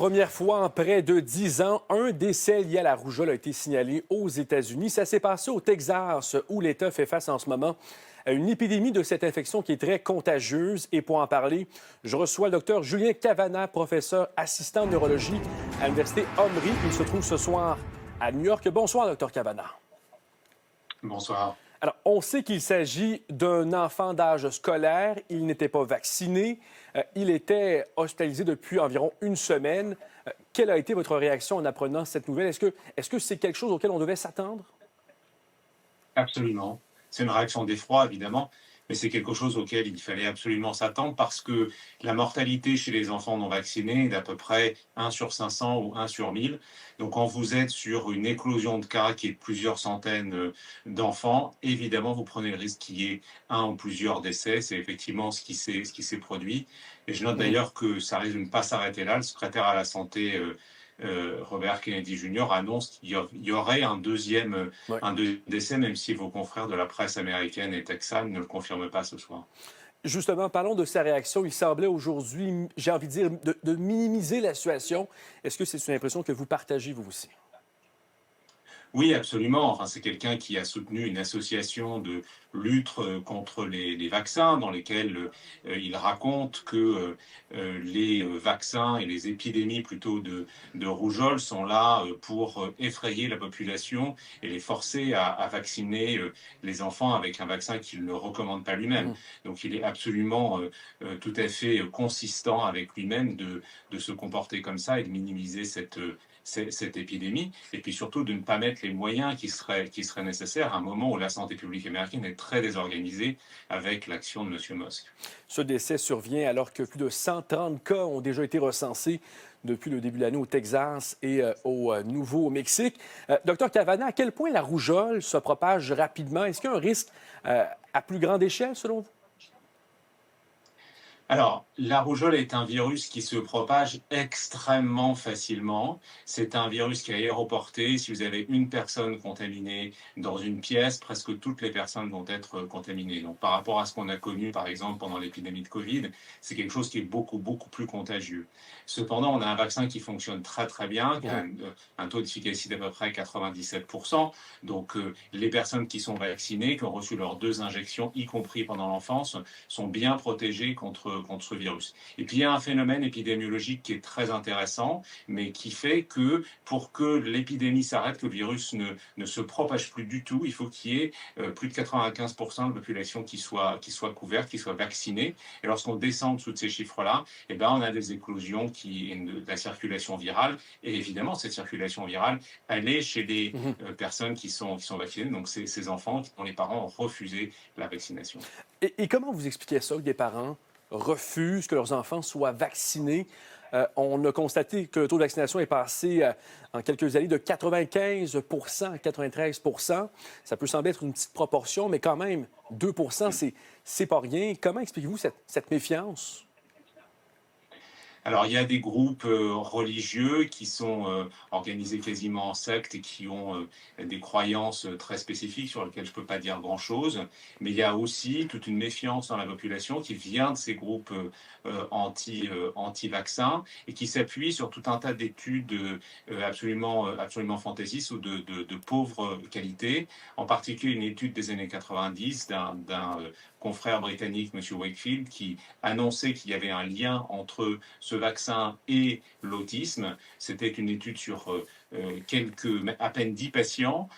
Première fois en près de 10 ans, un décès lié à la rougeole a été signalé aux États-Unis. Ça s'est passé au Texas, où l'État fait face en ce moment à une épidémie de cette infection qui est très contagieuse. Et pour en parler, je reçois le docteur Julien Cavana, professeur assistant en neurologie à l'Université Emory. Il se trouve ce soir à New York. Bonsoir, docteur Cavana. Bonsoir. Alors, on sait qu'il s'agit d'un enfant d'âge scolaire. Il n'était pas vacciné. Il était hospitalisé depuis environ une semaine. Quelle a été votre réaction en apprenant cette nouvelle? Est-ce que c'est quelque chose auquel on devait s'attendre? Absolument. C'est une réaction d'effroi, évidemment, mais c'est quelque chose auquel il fallait absolument s'attendre parce que la mortalité chez les enfants non vaccinés est d'à peu près 1 sur 500 ou 1 sur 1000. Donc, quand vous êtes sur une éclosion de cas qui est de plusieurs centaines d'enfants, évidemment, vous prenez le risque qu'il y ait un ou plusieurs décès. C'est effectivement ce qui s'est produit. Et je note d'ailleurs que ça risque de ne pas s'arrêter là. Le secrétaire à la Santé, Robert Kennedy Jr. annonce qu'il y aurait Oui. un deuxième décès, même si vos confrères de la presse américaine et texane ne le confirment pas ce soir. Justement, parlons de sa réaction. Il semblait aujourd'hui, j'ai envie de dire, de minimiser la situation. Est-ce que c'est une impression que vous partagez, vous aussi? Oui, absolument. Enfin, c'est quelqu'un qui a soutenu une association de lutte contre les vaccins, dans lesquels il raconte que les vaccins et les épidémies plutôt de rougeole sont là pour effrayer la population et les forcer à vacciner les enfants avec un vaccin qu'il ne recommande pas lui-même. Mhm. Donc, il est absolument tout à fait consistant avec lui-même de se comporter comme ça et de minimiser cette épidémie, et puis surtout de ne pas mettre les moyens qui seraient nécessaires à un moment où la santé publique américaine est très désorganisée avec l'action de M. Musk. Ce décès survient alors que plus de 130 cas ont déjà été recensés depuis le début de l'année au Texas et au Nouveau-Mexique. Docteur Cavana, à quel point la rougeole se propage rapidement? Est-ce qu'il y a un risque à plus grande échelle, selon vous? Alors, la rougeole est un virus qui se propage extrêmement facilement. C'est un virus qui est aéroporté. Si vous avez une personne contaminée dans une pièce, presque toutes les personnes vont être contaminées. Donc, par rapport à ce qu'on a connu, par exemple, pendant l'épidémie de Covid, c'est quelque chose qui est beaucoup, beaucoup plus contagieux. Cependant, on a un vaccin qui fonctionne très, très bien, qui a un taux d'efficacité d'à peu près 97%. Donc, les personnes qui sont vaccinées, qui ont reçu leurs 2 injections, y compris pendant l'enfance, sont bien protégées contre ce virus. Et puis il y a un phénomène épidémiologique qui est très intéressant, mais qui fait que pour que l'épidémie s'arrête, que le virus ne se propage plus du tout, il faut qu'il y ait plus de 95% de la population qui soit couverte, qui soit vaccinée. Et lorsqu'on descend en dessous de ces chiffres-là, eh ben, on a des éclosions de la circulation virale. Et évidemment, cette circulation virale, elle est chez les Mhm. personnes qui sont vaccinées, donc ces enfants dont les parents ont refusé la vaccination. Et comment vous expliquez ça que des parents refusent que leurs enfants soient vaccinés? On a constaté que le taux de vaccination est passé en quelques années de 95 à 93 Ça peut sembler être une petite proportion, mais quand même, 2 c'est pas rien. Comment expliquez-vous cette méfiance? Alors, il y a des groupes religieux qui sont organisés quasiment en secte et qui ont des croyances très spécifiques sur lesquelles je ne peux pas dire grand-chose. Mais il y a aussi toute une méfiance dans la population qui vient de ces groupes anti-vaccins et qui s'appuie sur tout un tas d'études absolument fantaisistes ou de pauvre qualité. En particulier, une étude des années 90 d'un confrère britannique, M. Wakefield, qui annonçait qu'il y avait un lien entre ce vaccin et l'autisme. C'était une étude sur à peine 10 patients,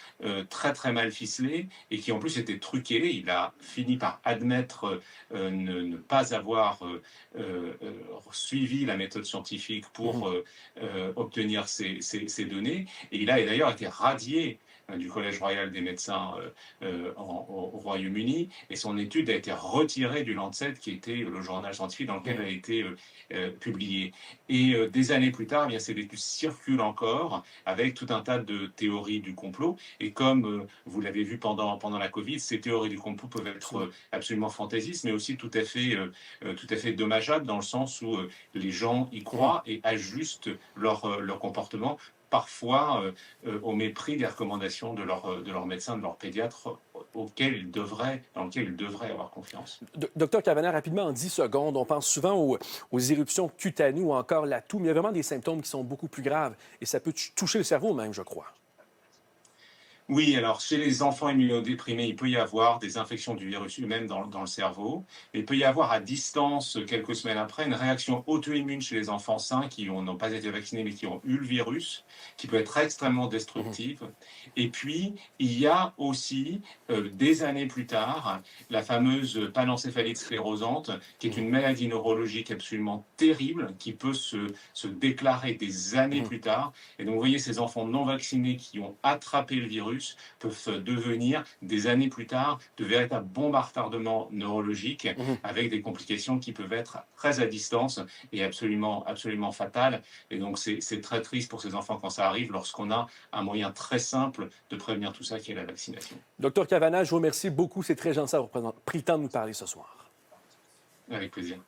très très mal ficelés, et qui en plus était truqué. Il a fini par admettre ne pas avoir suivi la méthode scientifique Mhm. pour obtenir ces données. Et il a d'ailleurs été radié du Collège royal des médecins au Royaume-Uni, et son étude a été retirée du Lancet, qui était le journal scientifique dans lequel elle a été publiée. Et des années plus tard, eh bien, ces études circulent encore avec tout un tas de théories du complot. Et comme vous l'avez vu pendant la Covid, ces théories du complot peuvent être Absolument. absolument fantaisistes, mais aussi tout à fait dommageables dans le sens où les gens y Mhm. croient et ajustent leur comportement parfois au mépris des recommandations de leur médecin, de leur pédiatre, dans lequel ils devraient avoir confiance. Docteur Cavanagh, rapidement, en 10 secondes, on pense souvent aux éruptions cutanées ou encore la toux, mais il y a vraiment des symptômes qui sont beaucoup plus graves et ça peut toucher le cerveau même, je crois. Oui, alors chez les enfants immunodéprimés, il peut y avoir des infections du virus humain dans le cerveau, mais il peut y avoir à distance, quelques semaines après, une réaction auto-immune chez les enfants sains n'ont pas été vaccinés mais qui ont eu le virus, qui peut être extrêmement Mhm. destructive. Et puis, il y a aussi, des années plus tard, la fameuse panencéphalite sclérosante, qui est Mhm. une maladie neurologique absolument terrible, qui peut se déclarer des années Mhm. plus tard. Et donc, vous voyez, ces enfants non vaccinés qui ont attrapé le virus peuvent devenir, des années plus tard, de véritables bombes à retardement neurologique Mhm. avec des complications qui peuvent être très à distance et absolument fatales. Et donc, c'est très triste pour ces enfants quand ça arrive, lorsqu'on a un moyen très simple de prévenir tout ça, qui est la vaccination. Docteur Cavanagh, je vous remercie beaucoup. C'est très gentil d'avoir pris le temps de nous parler ce soir. Avec plaisir.